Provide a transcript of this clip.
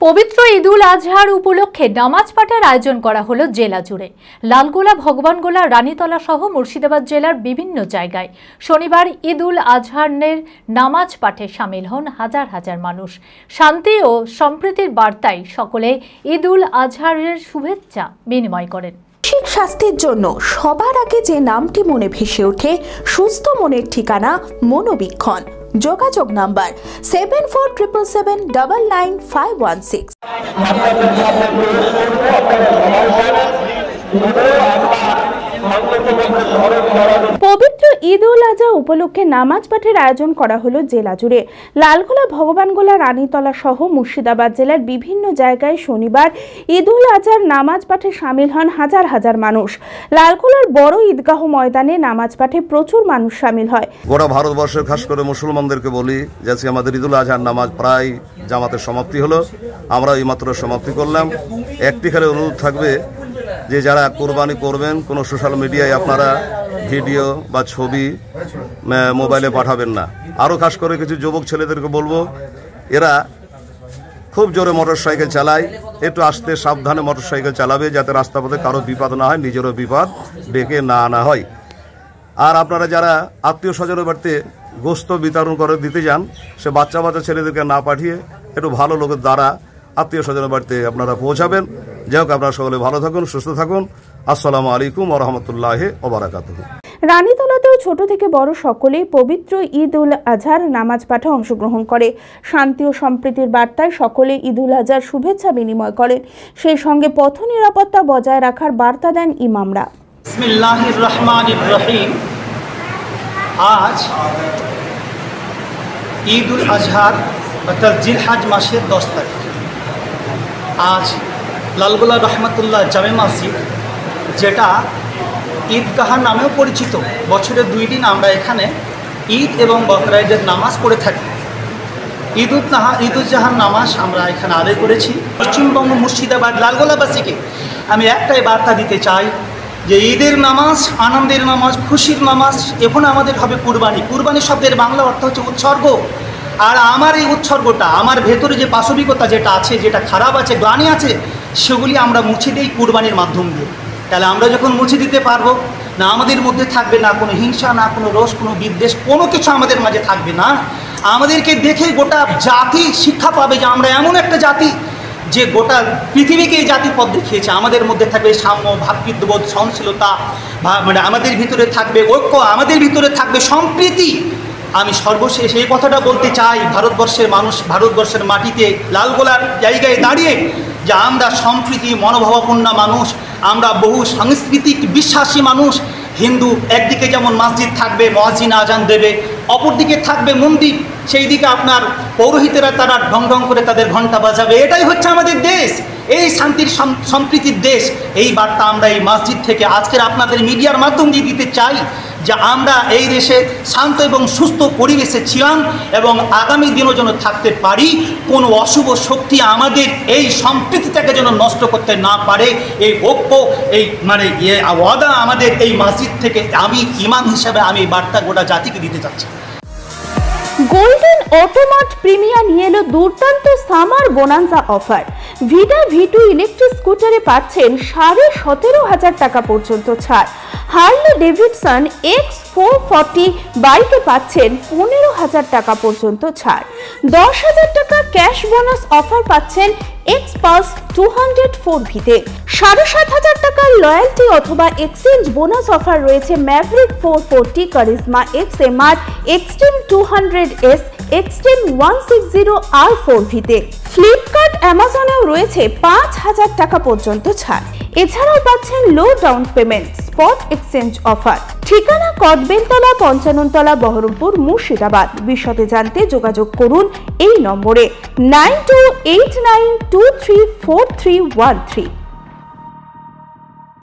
পবিত্র ঈদুল আজহার উপলক্ষে নামাজ পাঠের আয়োজন করা হলো জেলা জুড়ে। লালগোলা, ভগবানগোলা, রানীতলা সহ মুর্শিদাবাদ জেলার বিভিন্ন জায়গায় শনিবার ঈদুল আজহারের নামাজ পাঠে শামিল হন হাজার হাজার মানুষ। শান্তি ও সম্প্রীতির বার্তায় সকলে ঈদুল আজহারের শুভেচ্ছা বিনিময় করেন। মানসিক স্বাস্থ্যের জন্য সবার আগে যে নামটি মনে ভেসে ওঠে, সুস্থ মনের ঠিকানা মনোবীক্ষণ। যোগাযোগ নাম্বার 7477799516। পবিত্র ঈদ উল আজহা উপলক্ষে নামাজ পাঠের আয়োজন করা হলো জেলা জুড়ে। লালগোলা, ভগবানগোলা, রানীতলা সহ মুর্শিদাবাদ জেলার বিভিন্ন জায়গায় শনিবার ঈদ উল আজহার নামাজ পাঠে শামিল হন হাজার হাজার মানুষ। লালগোলার বড় ঈদগাহ ময়দানে নামাজ পাঠে প্রচুর মানুষ শামিল হয়। গোটা ভারতবর্ষের খাস করে মুসলমানদেরকে বলি যে আমাদের ঈদ উল আজহার নামাজ প্রায় জামাতের সমাপ্তি হলো, আমরা এইমাত্র সমাপ্তি করলাম। একটি খালি অনুরোধ থাকবে যে যারা কোরবানি করবেন, কোনো সোশ্যাল মিডিয়ায় আপনারা ভিডিও বা ছবি মোবাইলে পাঠাবেন না। আরও খাস করে কিছু যুবক ছেলেদেরকে বলবো, এরা খুব জোরে মোটরসাইকেল চালায়, একটু আস্তে সাবধানে মোটরসাইকেল চালাবে যাতে রাস্তাপথে কারো বিপদ না হয়, নিজেরও বিপদ ডেকে না আনা হয়। আর আপনারা যারা আত্মীয় স্বজনের বাড়িতে গোস্ত বিতরণ করে দিতে যান, সে বাচ্চা বাচ্চা ছেলেদেরকে না পাঠিয়ে একটু ভালো লোকের দ্বারা আত্মীয় স্বজনের বাড়িতে আপনারা পৌঁছাবেন। যাই হোক, আপনারা সকলে ভালো থাকুন, সুস্থ থাকুন। আসসালামু আলাইকুম ওয়া রাহমাতুল্লাহি ওয়া বারাকাতুহু। রানীতলাতেও ছোট থেকে বড় সকলেই পবিত্র ঈদ উল আজহার নামাজ পাঠে অংশগ্রহণ করে। শান্তি ও সম্প্রীতির বার্তায় সকলে ঈদ উল আজহার শুভেচ্ছা বিনিময় করেন। সেই সঙ্গে পথ নিরাপত্তা বজায় রাখার বার্তা দেন ইমামরা। বিসমিল্লাহির রহমানির রহিম। আজ ঈদ উল আজহার অর্থাৎ জিলহজ মাসের 10 তারিখ। আজ লালগোলা রহমতুল্লাহ জামে মসজিদ, যেটা ঈদগাহ নামেও পরিচিত, বছরে 2 দিন আমরা এখানে ঈদ এবং বকরা ঈদের নামাজ পড়ে থাকি। ঈদ উল আজহার নামাজ আমরা এখানে আদায় করেছি। পশ্চিমবঙ্গ মুর্শিদাবাদ লালগোলাবাসীকে আমি একটাই বার্তা দিতে চাই যে ঈদের নামাজ আনন্দের নামাজ, খুশির নামাজ। এখন আমাদের হবে কুরবানি। কুরবানি শব্দের বাংলা অর্থ হচ্ছে উৎসর্গ। আর আমার এই উৎসর্গটা, আমার ভেতরে যে পাশবিকতা যেটা আছে, যেটা খারাপ আছে, গ্লানি আছে, সেগুলি আমরা মুছে দিই কুরবানির মাধ্যম দিয়ে। তাহলে আমরা যখন মুছে দিতে পারবো, না আমাদের মধ্যে থাকবে না কোনো হিংসা, না কোনো রোষ, কোনো বিদ্বেষ, কোনো কিছু আমাদের মাঝে থাকবে না। আমাদেরকে দেখে গোটা জাতি শিক্ষা পাবে যে আমরা এমন একটা জাতি যে গোটা পৃথিবীকে এই জাতি পথ দেখিয়েছে। আমাদের মধ্যে থাকবে সাম্য, ভ্রাতৃত্ববোধ, সহনশীলতা, মানে আমাদের ভিতরে থাকবে ঐক্য, আমাদের ভিতরে থাকবে সম্প্রীতি। আমি সর্বশেষ এই কথাটা বলতে চাই, ভারতবর্ষের মানুষ, ভারতবর্ষের মাটিতে লালগোলার জায়গায় দাঁড়িয়ে, যে আমরা সম্প্রীতি মনোভাবাপন্ন মানুষ, আমরা বহু সাংস্কৃতিক বিশ্বাসী মানুষ। হিন্দু একদিকে যেমন মসজিদ থাকবে, মুয়াজ্জিন আজান দেবে, অপরদিকে থাকবে মন্দির, সেই দিকে আপনার পৌরোহিতেরা তারা ঢং ঢং করে তাদের ঘণ্টা বাজাবে। এটাই হচ্ছে আমাদের দেশ, এই শান্তির সম্প্রীতির দেশ। এই বার্তা আমরা এই মসজিদ থেকে আজকের আপনাদের মিডিয়ার মাধ্যম দিয়ে দিতে চাই যে আমরা এই দেশে শান্ত এবং সুস্থ পরিবেশে ছিলাম এবং আগামী দিনও যেন থাকতে পারি। কোনো অশুভ শক্তি আমাদের এই সম্প্রীতিটাকে যেন নষ্ট করতে না পারে। এই ঐক্য, এই মানে ওয়াদা আমাদের এই মসজিদ থেকে আমি ইমাম হিসাবে আমি বার্তা গোটা জাতিকে দিতে চাচ্ছি। গোল্ডেন অটোমার্ট প্রিমিয়া নিয়ে এলো দুর্দান্ত summer bonanza offer. Vida V2 electric স্কুটারে পাচ্ছেন 17,500 টাকা পর্যন্ত ছাড়। হার্লে ডেভিডসন X440 বাইকে পাচ্ছেন 15,000 টাকা পর্যন্ত ছাড়। 10,000 টাকা ক্যাশ বোনাস অফার পাচ্ছেন Xpass 204V-তে। 7,500 টাকার লয়্যালটি অথবা এক্সচেঞ্জ বোনাস অফার রয়েছে Maverick 440, Karizma XMR, Xtreme 200S, Xtreme 160R4V-তে। ফ্লিপকার্ট, অ্যামাজনেও রয়েছে 5,000 টাকা পর্যন্ত ছাড়। এছাড়াও পাচ্ছেন low down payment, spot exchange offer. ঠিকানা কদবেলতলা, 55 তলা, বহরমপুর, মুর্শিদাবাদ। বিশদে জানতে যোগাযোগ করুন এই নম্বরে 9289234313।